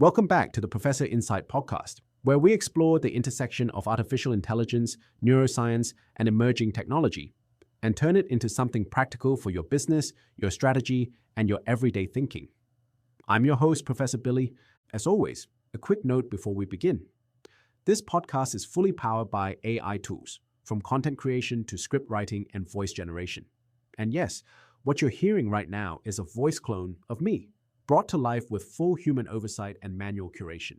Welcome back to the Professor Insight podcast, where we explore the intersection of artificial intelligence, neuroscience, and emerging technology, and turn it into something practical for your business, your strategy, and your everyday thinking. I'm your host, Professor Billy. As always, a quick note before we begin. This podcast is fully powered by AI tools, from content creation to script writing and voice generation. And yes, what you're hearing right now is a voice clone of me, brought to life with full human oversight and manual curation.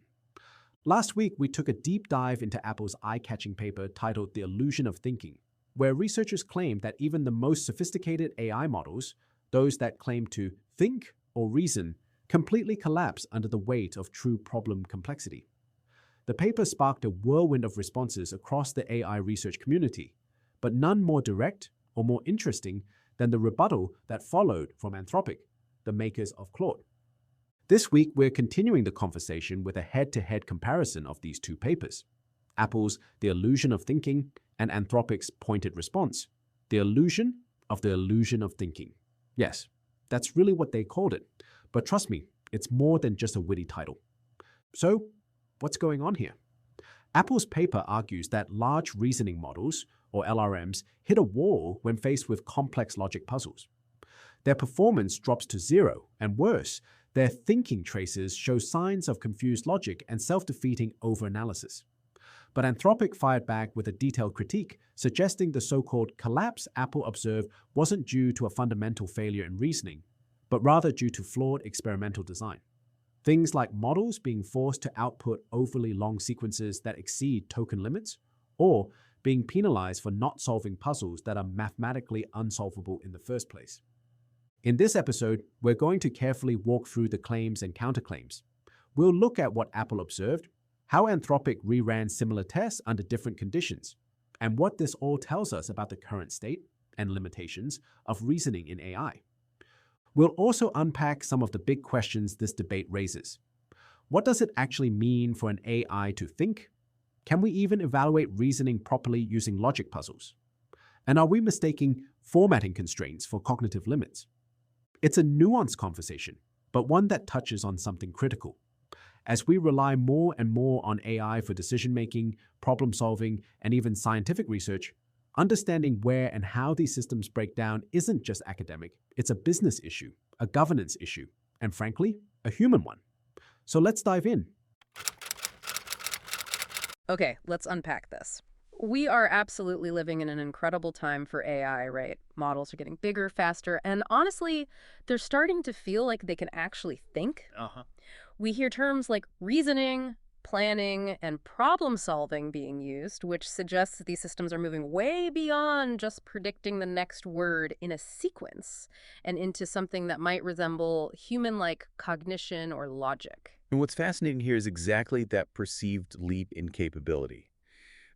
Last week, we took a deep dive into Apple's eye-catching paper titled The Illusion of Thinking, where researchers claimed that even the most sophisticated AI models, those that claim to think or reason, completely collapse under the weight of true problem complexity. The paper sparked a whirlwind of responses across the AI research community, but none more direct or more interesting than the rebuttal that followed from Anthropic, the makers of Claude. This week, we're continuing the conversation with a head-to-head comparison of these two papers, Apple's The Illusion of Thinking and Anthropic's pointed response, The Illusion of the Illusion of Thinking. Yes, that's really what they called it, but trust me, it's more than just a witty title. So, what's going on here? Apple's paper argues that large reasoning models, or LRMs, hit a wall when faced with complex logic puzzles. Their performance drops to zero, and worse, their thinking traces show signs of confused logic and self-defeating overanalysis. But Anthropic fired back with a detailed critique, suggesting the so-called collapse Apple observed wasn't due to a fundamental failure in reasoning, but rather due to flawed experimental design. Things like models being forced to output overly long sequences that exceed token limits, or being penalized for not solving puzzles that are mathematically unsolvable in the first place. In this episode, we're going to carefully walk through the claims and counterclaims. We'll look at what Apple observed, how Anthropic reran similar tests under different conditions, and what this all tells us about the current state and limitations of reasoning in AI. We'll also unpack some of the big questions this debate raises. What does it actually mean for an AI to think? Can we even evaluate reasoning properly using logic puzzles? And are we mistaking formatting constraints for cognitive limits? It's a nuanced conversation, but one that touches on something critical. As we rely more and more on AI for decision-making, problem-solving, and even scientific research, understanding where and how these systems break down isn't just academic, it's a business issue, a governance issue, and frankly, a human one. So let's dive in. Okay, let's unpack this. We are absolutely living in an incredible time for AI, right? Models are getting bigger, faster, and honestly, they're starting to feel like they can actually think. We hear terms like reasoning, planning, and problem-solving being used, which suggests that these systems are moving way beyond just predicting the next word in a sequence and into something that might resemble human-like cognition or logic. And what's fascinating here is exactly that perceived leap in capability.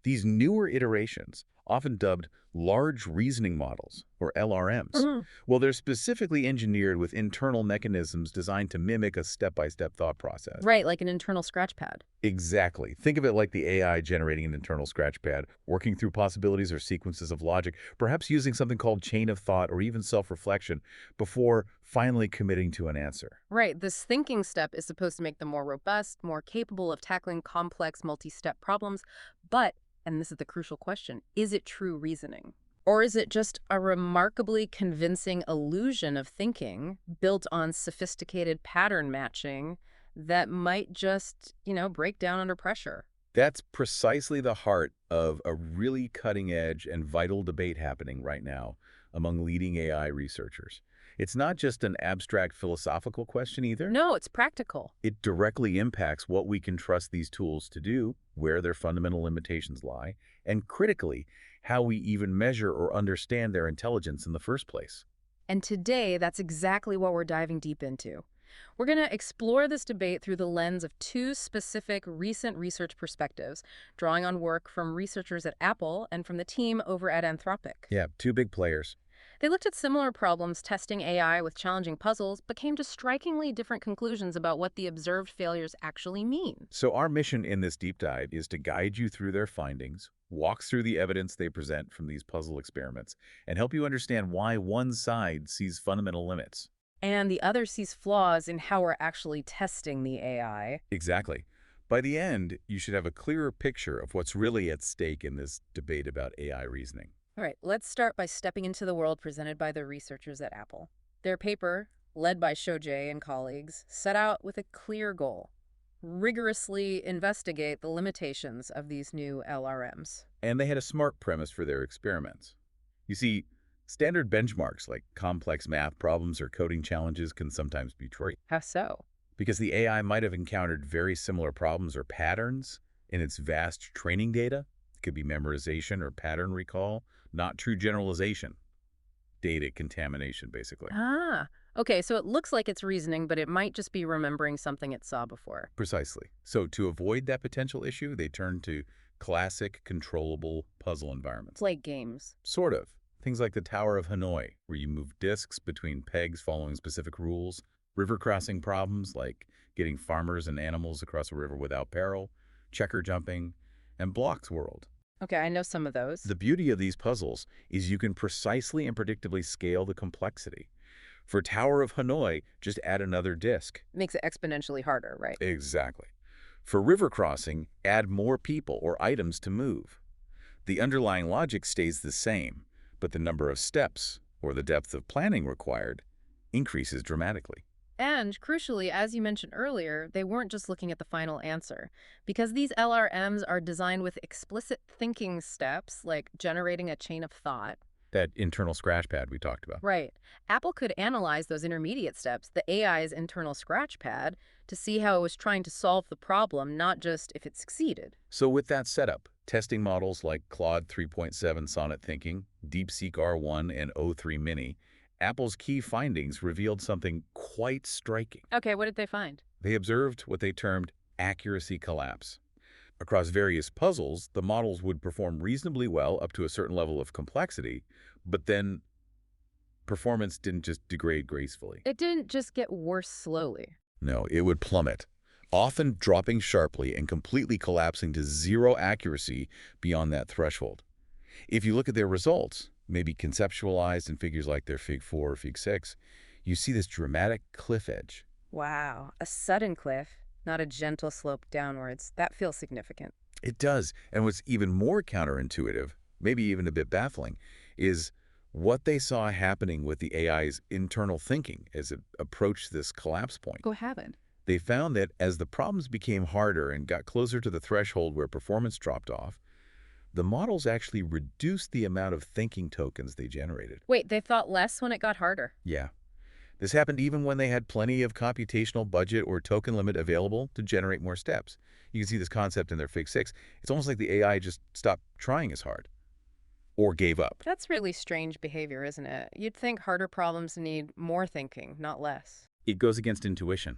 These newer iterations, often dubbed large reasoning models, or LRMs, well, they're specifically engineered with internal mechanisms designed to mimic a step-by-step thought process. Right, like an internal scratchpad. Exactly. Think of it like the AI generating an internal scratchpad, working through possibilities or sequences of logic, perhaps using something called chain of thought or even self-reflection before finally committing to an answer. Right, this thinking step is supposed to make them more robust, more capable of tackling complex multi-step problems, but and this is the crucial question, is it true reasoning? Or is it just a remarkably convincing illusion of thinking built on sophisticated pattern matching that might just, break down under pressure? That's precisely the heart of a really cutting-edge and vital debate happening right now among leading AI researchers. It's not just an abstract philosophical question either. No, it's practical. It directly impacts what we can trust these tools to do, where their fundamental limitations lie, and critically, how we even measure or understand their intelligence in the first place. And today, that's exactly what we're diving deep into. We're going to explore this debate through the lens of two specific recent research perspectives, drawing on work from researchers at Apple and from the team over at Anthropic. Yeah, two big players. They looked at similar problems testing AI with challenging puzzles, but came to strikingly different conclusions about what the observed failures actually mean. So our mission in this deep dive is to guide you through their findings, walk through the evidence they present from these puzzle experiments, and help you understand why one side sees fundamental limits And the other sees flaws in how we're actually testing the AI. Exactly. By the end, you should have a clearer picture of what's really at stake in this debate about AI reasoning. All right, let's start by stepping into the world presented by the researchers at Apple. Their paper, led by Shoje and colleagues, set out with a clear goal: rigorously investigate the limitations of these new LRMs. And they had a smart premise for their experiments. You see, standard benchmarks like complex math problems or coding challenges can sometimes be tricky, How so? because the AI might have encountered very similar problems or patterns in its vast training data. It could be memorization or pattern recall, not true generalization. Data contamination, basically. Ah, okay, so it looks like it's reasoning, but it might just be remembering something it saw before. Precisely. So to avoid that potential issue, they turned to classic controllable puzzle environments. Play games. Sort of. Things like the Tower of Hanoi, where you move discs between pegs following specific rules. River crossing problems like getting farmers and animals across a river without peril. Checker jumping. And Blocks World. Okay, I know some of those. The beauty of these puzzles is you can precisely and predictably scale the complexity. For Tower of Hanoi, just add another disc. Makes it exponentially harder, right? Exactly. For river crossing, add more people or items to move. The underlying logic stays the same, but the number of steps, or the depth of planning required, increases dramatically. And crucially, as you mentioned earlier, they weren't just looking at the final answer. Because these LRMs are designed with explicit thinking steps, like generating a chain of thought. That internal scratch pad we talked about. Right. Apple could analyze those intermediate steps, the AI's internal scratch pad, to see how it was trying to solve the problem, not just if it succeeded. So with that setup, testing models like Claude 3.7 Sonnet Thinking, DeepSeek R1, and O3 Mini, Apple's key findings revealed something quite striking. Okay, what did they find? They observed what they termed accuracy collapse. Across various puzzles, the models would perform reasonably well up to a certain level of complexity, but then performance didn't just degrade gracefully. It didn't just get worse slowly. No, it would plummet, often dropping sharply and completely collapsing to zero accuracy beyond that threshold. If you look at their results, maybe conceptualized in figures like their Fig 4 or Fig 6, you see this dramatic cliff edge. Wow, a sudden cliff, not a gentle slope downwards. That feels significant. It does. And what's even more counterintuitive, maybe even a bit baffling, is what they saw happening with the AI's internal thinking as it approached this collapse point. Go have it. They found that as the problems became harder and got closer to the threshold where performance dropped off, the models actually reduced the amount of thinking tokens they generated. Wait, they thought less when it got harder? Yeah. This happened even when they had plenty of computational budget or token limit available to generate more steps. You can see this concept in their Fig 6. It's almost like the AI just stopped trying as hard or gave up. That's really strange behavior, isn't it? You'd think harder problems need more thinking, not less. It goes against intuition.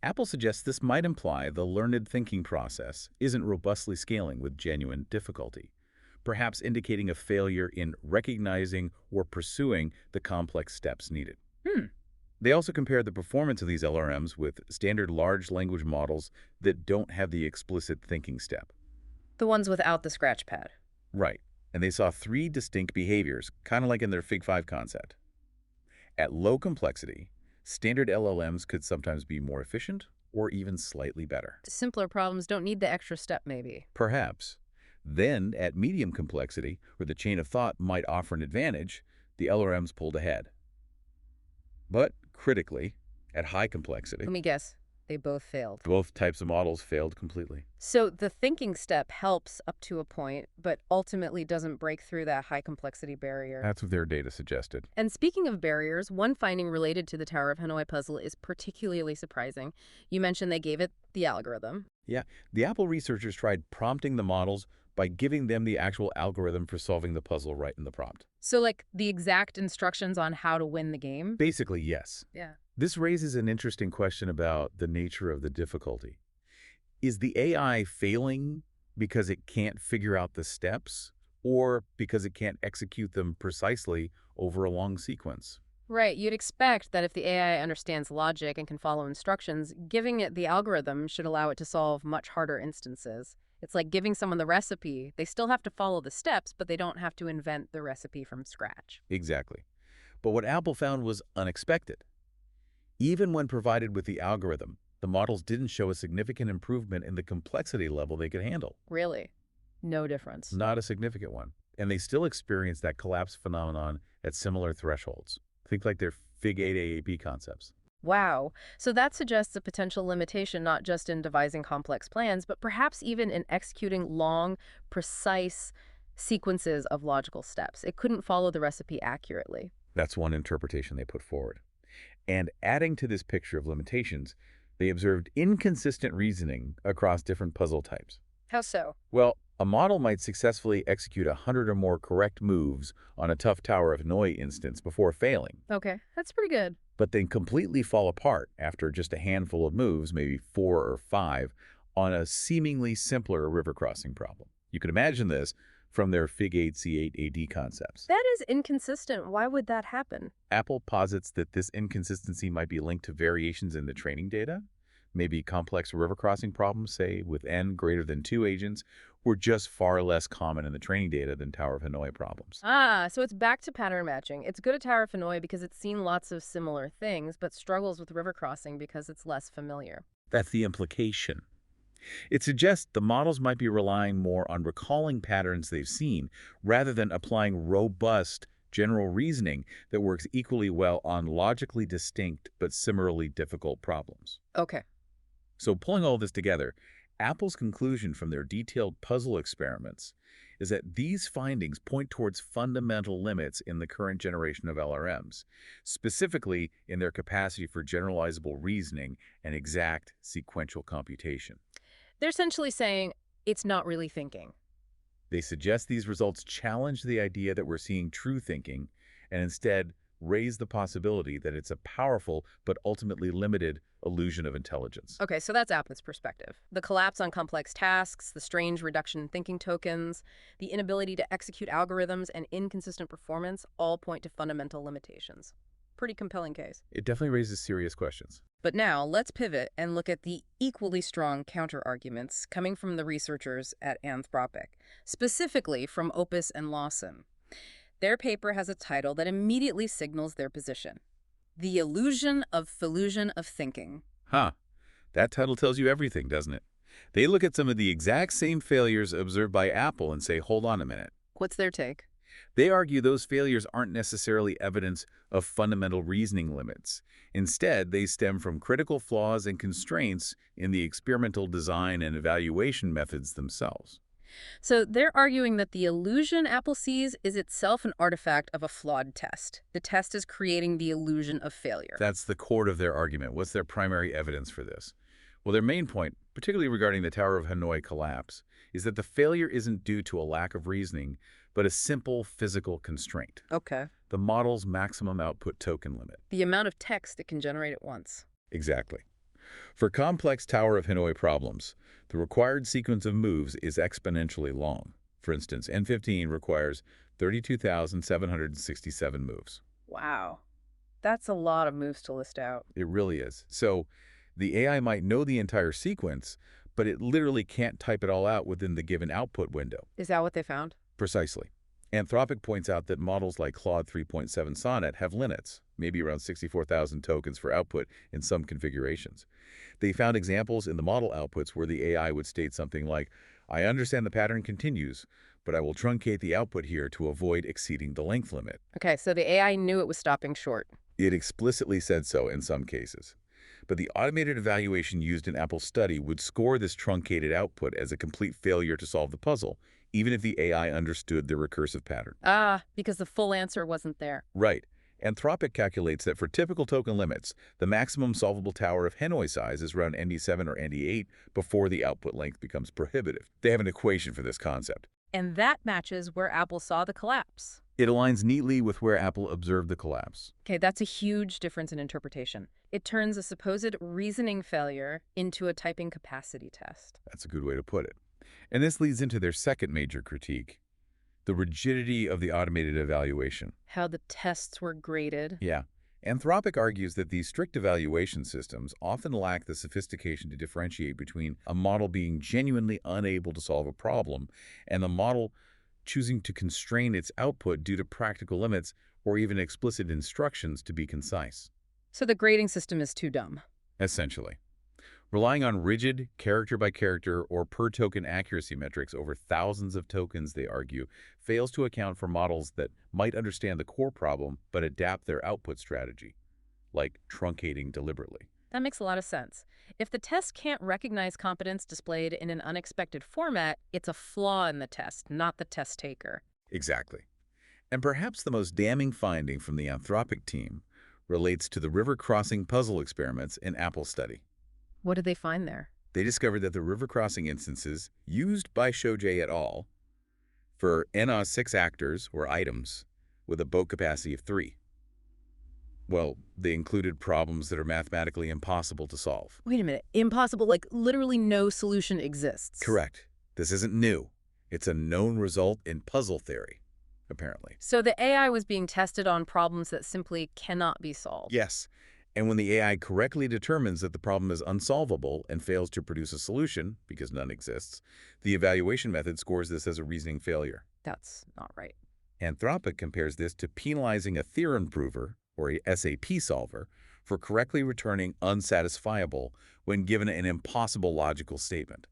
Apple suggests this might imply the learned thinking process isn't robustly scaling with genuine difficulty, perhaps indicating a failure in recognizing or pursuing the complex steps needed. They also compared the performance of these LRMs with standard large language models that don't have the explicit thinking step. The ones without the scratch pad. Right. And they saw three distinct behaviors, kind of like in their Fig 5 concept. At low complexity, standard LLMs could sometimes be more efficient or even slightly better. Simpler problems don't need the extra step, maybe. Perhaps. Then, at medium complexity, where the chain of thought might offer an advantage, the LRMs pulled ahead. But, critically, at high complexity, Let me guess. They both failed. both types of models failed completely. So the thinking step helps up to a point, but ultimately doesn't break through that high complexity barrier. That's what their data suggested. And speaking of barriers, one finding related to the Tower of Hanoi puzzle is particularly surprising. You mentioned they gave it the algorithm. Yeah, the Apple researchers tried prompting the models by giving them the actual algorithm for solving the puzzle right in the prompt. So like the exact instructions on how to win the game? Basically, yes. Yeah. This raises an interesting question about the nature of the difficulty. Is the AI failing because it can't figure out the steps, or because it can't execute them precisely over a long sequence? Right. You'd expect that if the AI understands logic and can follow instructions, giving it the algorithm should allow it to solve much harder instances. It's like giving someone the recipe. They still have to follow the steps, but they don't have to invent the recipe from scratch. Exactly. But what Apple found was unexpected. Even when provided with the algorithm, the models didn't show a significant improvement in the complexity level they could handle. Really? No difference. Not a significant one. And they still experience that collapse phenomenon at similar thresholds. Think like their Fig 8 AAP concepts. Wow. So that suggests a potential limitation not just in devising complex plans, but perhaps even in executing long, precise sequences of logical steps. It couldn't follow the recipe accurately. That's one interpretation they put forward. And adding to this picture of limitations, they observed inconsistent reasoning across different puzzle types. How so? Well, a model might successfully execute 100 or more correct moves on a tough Tower of Hanoi instance before failing, Okay, that's pretty good. but then completely fall apart after just a handful of moves, maybe 4 or 5, on a seemingly simpler river crossing problem. You can imagine this from their Fig 8 C8 AD concepts. That is inconsistent. Why would that happen? Apple posits that this inconsistency might be linked to variations in the training data. Maybe complex river crossing problems, say with n greater than 2 agents, were just far less common in the training data than Tower of Hanoi problems. Ah, so it's back to pattern matching. It's good at Tower of Hanoi because it's seen lots of similar things, but struggles with river crossing because it's less familiar. That's the implication. It suggests the models might be relying more on recalling patterns they've seen rather than applying robust general reasoning that works equally well on logically distinct but similarly difficult problems. Okay. So pulling all this together, Apple's conclusion from their detailed puzzle experiments is that these findings point towards fundamental limits in the current generation of LRMs, specifically in their capacity for generalizable reasoning and exact sequential computation. They're essentially saying it's not really thinking. They suggest these results challenge the idea that we're seeing true thinking and instead raise the possibility that it's a powerful but ultimately limited illusion of intelligence. Okay, so that's Apple's perspective. The collapse on complex tasks, the strange reduction in thinking tokens, the inability to execute algorithms, and inconsistent performance all point to fundamental limitations. Pretty compelling case. It definitely raises serious questions. But now, let's pivot and look at the equally strong counter-arguments coming from the researchers at Anthropic, specifically from Opus and Lawson. Their paper has a title that immediately signals their position: The Illusion of Fillusion of Thinking. Huh. That title tells you everything, doesn't it? They look at some of the exact same failures observed by Apple and say, hold on a minute. What's their take? They argue those failures aren't necessarily evidence of fundamental reasoning limits. Instead, they stem from critical flaws and constraints in the experimental design and evaluation methods themselves. So they're arguing that the illusion Apple sees is itself an artifact of a flawed test. The test is creating the illusion of failure. That's the core of their argument. What's their primary evidence for this? Well, their main point, particularly regarding the Tower of Hanoi collapse, is that the failure isn't due to a lack of reasoning, but a simple physical constraint: Okay. the model's maximum output token limit. The amount of text it can generate at once. Exactly. For complex Tower of Hanoi problems, the required sequence of moves is exponentially long. For instance, N15 requires 32,767 moves. Wow. That's a lot of moves to list out. It really is. So the AI might know the entire sequence, but it literally can't type it all out within the given output window. Is that what they found? Precisely. Anthropic points out that models like Claude 3.7 Sonnet have limits, maybe around 64,000 tokens for output in some configurations. They found examples in the model outputs where the AI would state something like, I understand the pattern continues, but I will truncate the output here to avoid exceeding the length limit. Okay, so the AI knew it was stopping short. It explicitly said so in some cases. But the automated evaluation used in Apple's study would score this truncated output as a complete failure to solve the puzzle, even if the AI understood the recursive pattern. Ah, because the full answer wasn't there. Right. Anthropic calculates that for typical token limits, the maximum solvable Tower of Hanoi size is around ND7 or ND8 before the output length becomes prohibitive. They have an equation for this concept. And that matches where Apple saw the collapse. It aligns neatly with where Apple observed the collapse. Okay, that's a huge difference in interpretation. It turns a supposed reasoning failure into a typing capacity test. That's a good way to put it. And this leads into their second major critique: the rigidity of the automated evaluation. How the tests were graded. Yeah. Anthropic argues that these strict evaluation systems often lack the sophistication to differentiate between a model being genuinely unable to solve a problem and the model choosing to constrain its output due to practical limits or even explicit instructions to be concise. So the grading system is too dumb. Essentially. Relying on rigid, character-by-character or per-token accuracy metrics over thousands of tokens, they argue, fails to account for models that might understand the core problem but adapt their output strategy, like truncating deliberately. That makes a lot of sense. If the test can't recognize competence displayed in an unexpected format, it's a flaw in the test, not the test taker. Exactly. And perhaps the most damning finding from the Anthropic team relates to the river crossing puzzle experiments in Apple's study. What did they find there? They discovered that the river crossing instances used by Shojay et al. For NA6 actors or items with a boat capacity of 3. Well, they included problems that are mathematically impossible to solve. Wait a minute. Impossible, like literally no solution exists. Correct. This isn't new. It's a known result in puzzle theory, apparently. So the AI was being tested on problems that simply cannot be solved. Yes. And when the AI correctly determines that the problem is unsolvable and fails to produce a solution, because none exists, the evaluation method scores this as a reasoning failure. That's not right. Anthropic compares this to penalizing a theorem prover, or a SAP solver, for correctly returning unsatisfiable when given an impossible logical statement.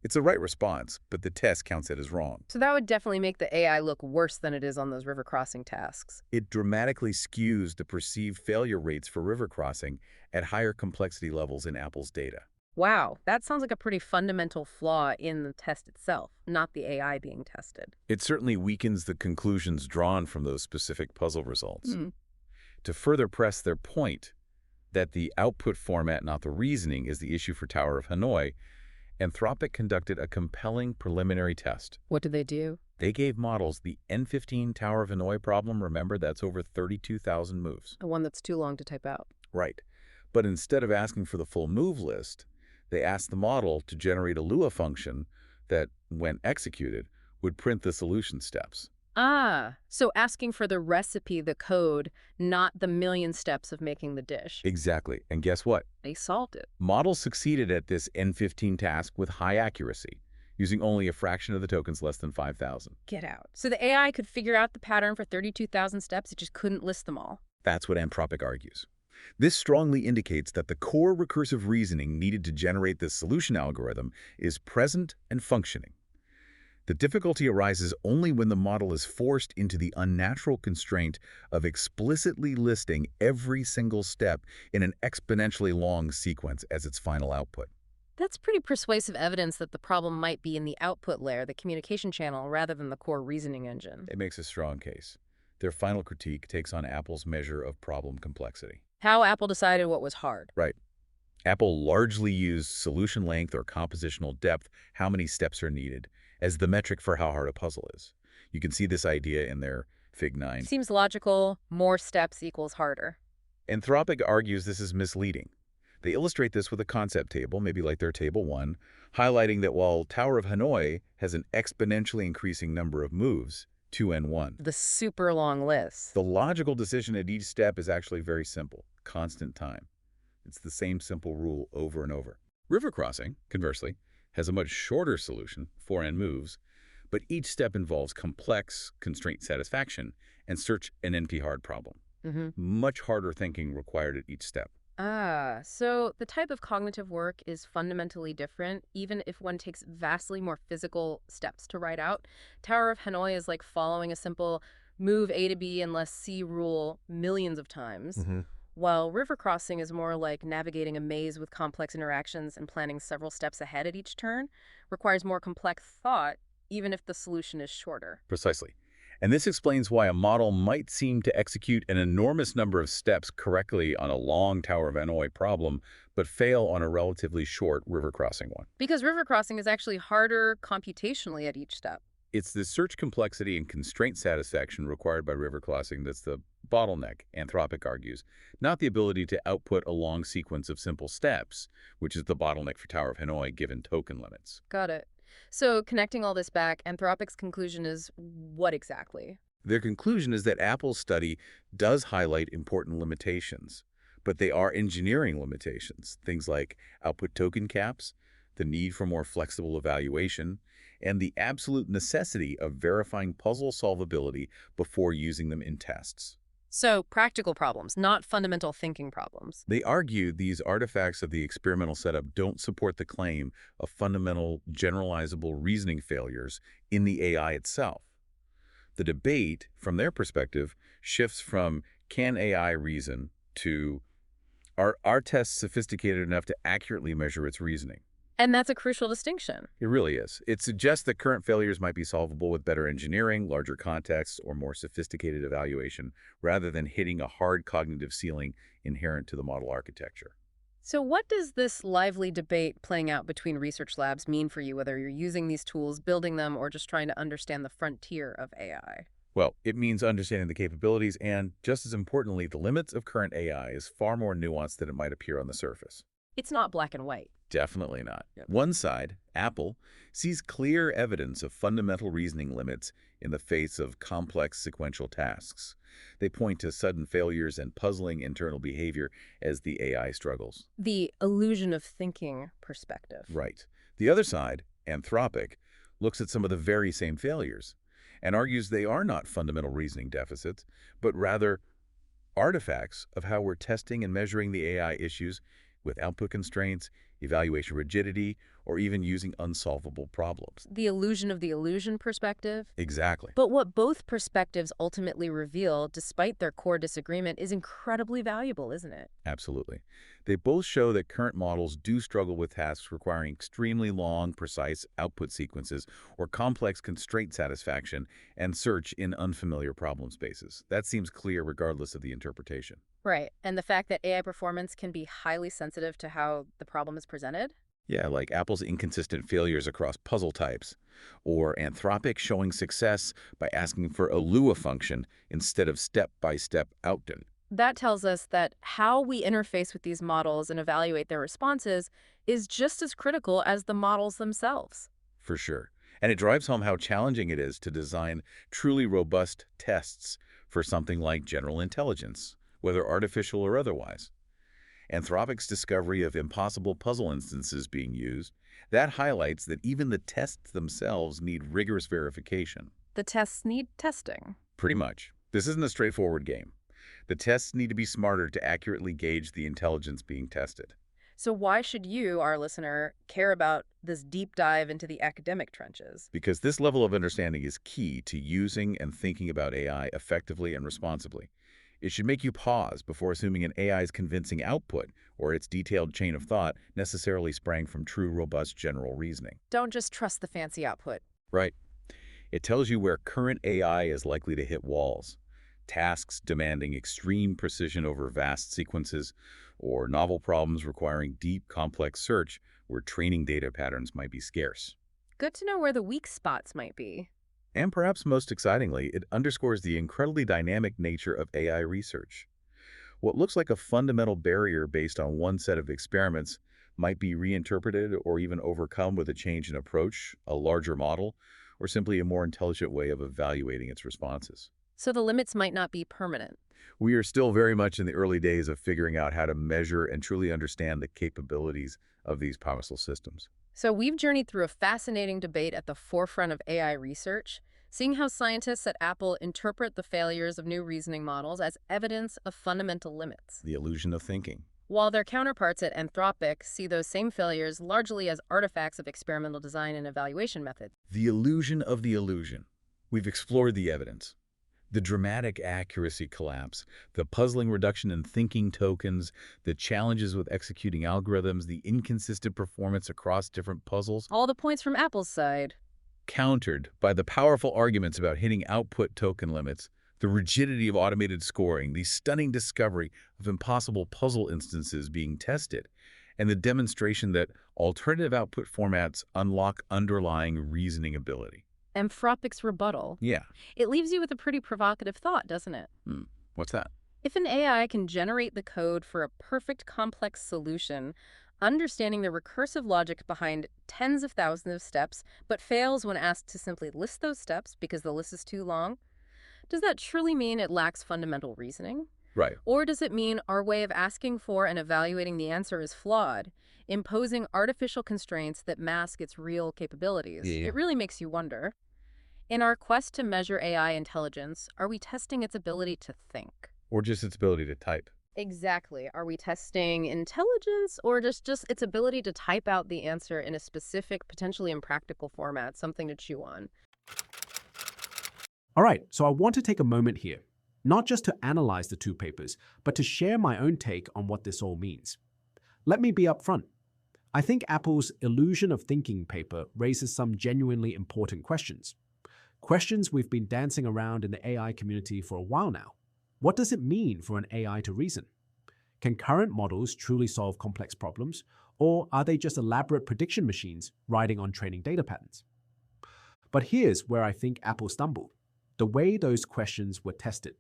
It's the right response, but the test counts it as wrong. So that would definitely make the AI look worse than it is on those river crossing tasks. It dramatically skews the perceived failure rates for river crossing at higher complexity levels in Apple's data. Wow, that sounds like a pretty fundamental flaw in the test itself, not the AI being tested. It certainly weakens the conclusions drawn from those specific puzzle results. To further press their point that the output format, not the reasoning, is the issue for Tower of Hanoi, Anthropic conducted a compelling preliminary test. What did they do? They gave models the N15 Tower of Hanoi problem. Remember, that's over 32,000 moves. The one that's too long to type out. Right. But instead of asking for the full move list, they asked the model to generate a Lua function that, when executed, would print the solution steps. Ah, so asking for the recipe, the code, not the million steps of making the dish. Exactly. And guess what? They solved it. Models succeeded at this N15 task with high accuracy, using only a fraction of the tokens less than 5,000. Get out. So the AI could figure out the pattern for 32,000 steps, it just couldn't list them all. That's what Anthropic argues. This strongly indicates that the core recursive reasoning needed to generate this solution algorithm is present and functioning. The difficulty arises only when the model is forced into the unnatural constraint of explicitly listing every single step in an exponentially long sequence as its final output. That's pretty persuasive evidence that the problem might be in the output layer, the communication channel, rather than the core reasoning engine. It makes a strong case. Their final critique takes on Apple's measure of problem complexity. How Apple decided what was hard. Right. Apple largely used solution length or compositional depth, how many steps are needed, as the metric for how hard a puzzle is. You can see this idea in their Fig 9. Seems logical. More steps equals harder. Anthropic argues this is misleading. They illustrate this with a concept table, maybe like their Table 1, highlighting that while Tower of Hanoi has an exponentially increasing number of moves, 2n1, The super long list. the logical decision at each step is actually very simple, constant time. It's the same simple rule over and over. River crossing, conversely, has a much shorter solution, 4n moves, but each step involves complex constraint satisfaction and search an NP-hard problem. Much harder thinking required at each step. Ah, so the type of cognitive work is fundamentally different, even if one takes vastly more physical steps to write out. Tower of Hanoi is like following a simple move A to B unless C rule millions of times. While river crossing is more like navigating a maze with complex interactions and planning several steps ahead at each turn, requires more complex thought, even if the solution is shorter. Precisely. And this explains why a model might seem to execute an enormous number of steps correctly on a long Tower of Hanoi problem, but fail on a relatively short river crossing one. Because river crossing is actually harder computationally at each step. It's the search complexity and constraint satisfaction required by river crossing that's the bottleneck, Anthropic argues, not the ability to output a long sequence of simple steps, which is the bottleneck for Tower of Hanoi given token limits. Got it. So connecting all this back, Anthropic's conclusion is what exactly? Their conclusion is that Apple's study does highlight important limitations, but they are engineering limitations, things like output token caps, the need for more flexible evaluation, and the absolute necessity of verifying puzzle solvability before using them in tests. So practical problems, not fundamental thinking problems. They argue these artifacts of the experimental setup don't support the claim of fundamental generalizable reasoning failures in the AI itself. The debate, from their perspective, shifts from can AI reason to are our tests sophisticated enough to accurately measure its reasoning? And that's a crucial distinction. It really is. It suggests that current failures might be solvable with better engineering, larger contexts, or more sophisticated evaluation, rather than hitting a hard cognitive ceiling inherent to the model architecture. So what does this lively debate playing out between research labs mean for you, whether you're using these tools, building them, or just trying to understand the frontier of AI? Well, it means understanding the capabilities and, just as importantly, the limits of current AI is far more nuanced than it might appear on the surface. It's not black and white. Definitely not. Yep. One side, Apple, sees clear evidence of fundamental reasoning limits in the face of complex sequential tasks. They point to sudden failures and puzzling internal behavior as the AI struggles. The illusion of thinking perspective. Right. The other side, Anthropic, looks at some of the very same failures and argues they are not fundamental reasoning deficits, but rather artifacts of how we're testing and measuring the AI issues with output constraints, evaluation rigidity, or even using unsolvable problems. The illusion of the illusion perspective. Exactly. But what both perspectives ultimately reveal, despite their core disagreement, is incredibly valuable, isn't it? Absolutely. They both show that current models do struggle with tasks requiring extremely long, precise output sequences or complex constraint satisfaction and search in unfamiliar problem spaces. That seems clear regardless of the interpretation. Right. And the fact that AI performance can be highly sensitive to how the problem is presented? Yeah, like Apple's inconsistent failures across puzzle types, or Anthropic showing success by asking for a Lua function instead of step-by-step output. That tells us that how we interface with these models and evaluate their responses is just as critical as the models themselves. For sure. And it drives home how challenging it is to design truly robust tests for something like general intelligence, whether artificial or otherwise. Anthropic's discovery of impossible puzzle instances being used, that highlights that even the tests themselves need rigorous verification. The tests need testing. Pretty much. This isn't a straightforward game. The tests need to be smarter to accurately gauge the intelligence being tested. So why should you, our listener, care about this deep dive into the academic trenches? Because this level of understanding is key to using and thinking about AI effectively and responsibly. It should make you pause before assuming an AI's convincing output or its detailed chain of thought necessarily sprang from true, robust general reasoning. Don't just trust the fancy output. Right. It tells you where current AI is likely to hit walls. Tasks demanding extreme precision over vast sequences, or novel problems requiring deep, complex search where training data patterns might be scarce. Good to know where the weak spots might be. And perhaps most excitingly, it underscores the incredibly dynamic nature of AI research. What looks like a fundamental barrier based on one set of experiments might be reinterpreted or even overcome with a change in approach, a larger model, or simply a more intelligent way of evaluating its responses. So the limits might not be permanent. We are still very much in the early days of figuring out how to measure and truly understand the capabilities of these powerful systems. So we've journeyed through a fascinating debate at the forefront of AI research, seeing how scientists at Apple interpret the failures of new reasoning models as evidence of fundamental limits, The illusion of thinking. while their counterparts at Anthropic see those same failures largely as artifacts of experimental design and evaluation methods. The illusion of the illusion. We've explored the evidence. The dramatic accuracy collapse, the puzzling reduction in thinking tokens, the challenges with executing algorithms, the inconsistent performance across different puzzles, All the points from Apple's side. countered by the powerful arguments about hitting output token limits, the rigidity of automated scoring, the stunning discovery of impossible puzzle instances being tested, and the demonstration that alternative output formats unlock underlying reasoning ability. Anthropic's rebuttal. Yeah. It leaves you with a pretty provocative thought, doesn't it? What's that? If an AI can generate the code for a perfect complex solution, understanding the recursive logic behind tens of thousands of steps, but fails when asked to simply list those steps because the list is too long, does that truly mean it lacks fundamental reasoning? Right. Or does it mean our way of asking for and evaluating the answer is flawed, imposing artificial constraints that mask its real capabilities? Yeah. It really makes you wonder. In our quest to measure AI intelligence, are we testing its ability to think? or just its ability to type? Exactly. Are we testing intelligence or just its ability to type out the answer in a specific, potentially impractical format, something to chew on? All right, so I want to take a moment here, not just to analyze the two papers, but to share my own take on what this all means. Let me be upfront. I think Apple's Illusion of Thinking paper raises some genuinely important questions. Questions we've been dancing around in the AI community for a while now. What does it mean for an AI to reason? Can current models truly solve complex problems, or are they just elaborate prediction machines riding on training data patterns? But here's where I think Apple stumbled: the way those questions were tested.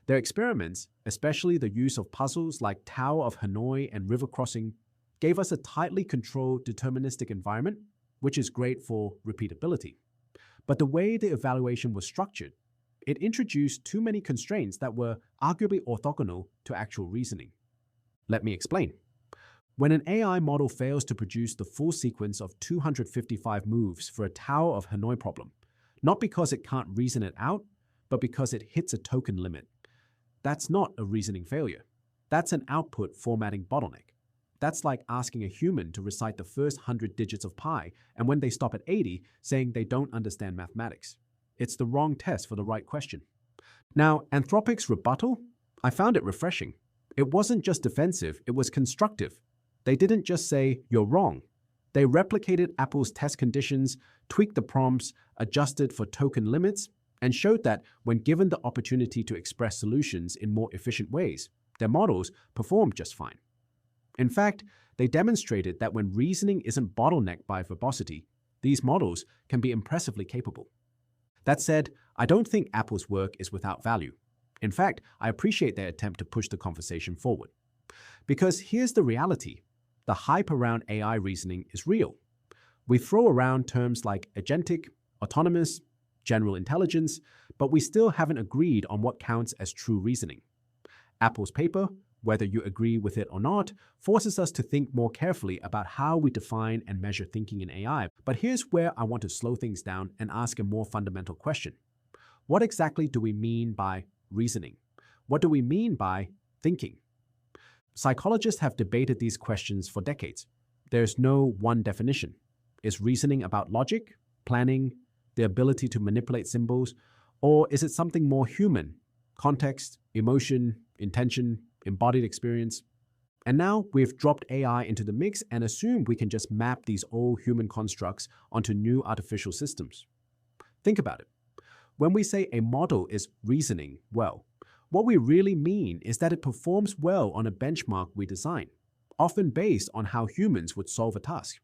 Their experiments, especially the use of puzzles like Tower of Hanoi and River Crossing, gave us a tightly controlled deterministic environment, which is great for repeatability. But the way the evaluation was structured, it introduced too many constraints that were arguably orthogonal to actual reasoning. Let me explain. When an AI model fails to produce the full sequence of 255 moves for a Tower of Hanoi problem, not because it can't reason it out, but because it hits a token limit, that's not a reasoning failure. That's an output formatting bottleneck. That's like asking a human to recite the first 100 digits of pi, and when they stop at 80, saying they don't understand mathematics. It's the wrong test for the right question. Now, Anthropic's rebuttal, I found it refreshing. It wasn't just defensive, it was constructive. They didn't just say, "You're wrong." They replicated Apple's test conditions, tweaked the prompts, adjusted for token limits, and showed that when given the opportunity to express solutions in more efficient ways, their models performed just fine. In fact, they demonstrated that when reasoning isn't bottlenecked by verbosity, these models can be impressively capable. That said, I don't think Apple's work is without value. In fact, I appreciate their attempt to push the conversation forward. Because here's the reality: the hype around AI reasoning is real. We throw around terms like agentic, autonomous, general intelligence, but we still haven't agreed on what counts as true reasoning. Apple's paper, whether you agree with it or not, forces us to think more carefully about how we define and measure thinking in AI. But here's where I want to slow things down and ask a more fundamental question. What exactly do we mean by reasoning? What do we mean by thinking? Psychologists have debated these questions for decades. There's no one definition. Is reasoning about logic, planning, the ability to manipulate symbols, or is it something more human? Context, emotion, intention, embodied experience? And now we've dropped AI into the mix and assumed we can just map these old human constructs onto new artificial systems. Think about it. When we say a model is reasoning well, what we really mean is that it performs well on a benchmark we design, often based on how humans would solve a task.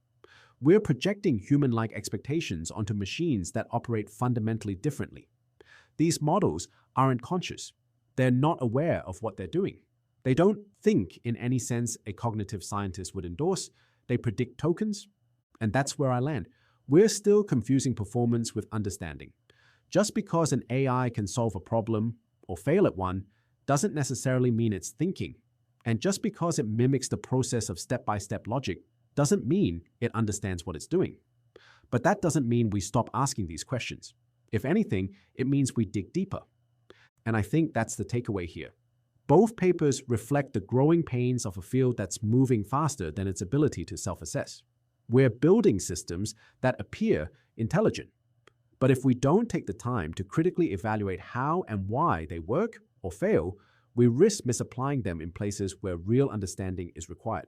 We're projecting human-like expectations onto machines that operate fundamentally differently. These models aren't conscious. They're not aware of what they're doing. They don't think in any sense a cognitive scientist would endorse. They predict tokens, and that's where I land. We're still confusing performance with understanding. Just because an AI can solve a problem or fail at one doesn't necessarily mean it's thinking. And just because it mimics the process of step-by-step logic doesn't mean it understands what it's doing. But that doesn't mean we stop asking these questions. If anything, it means we dig deeper. And I think that's the takeaway here. Both papers reflect the growing pains of a field that's moving faster than its ability to self-assess. We're building systems that appear intelligent. But if we don't take the time to critically evaluate how and why they work or fail, we risk misapplying them in places where real understanding is required.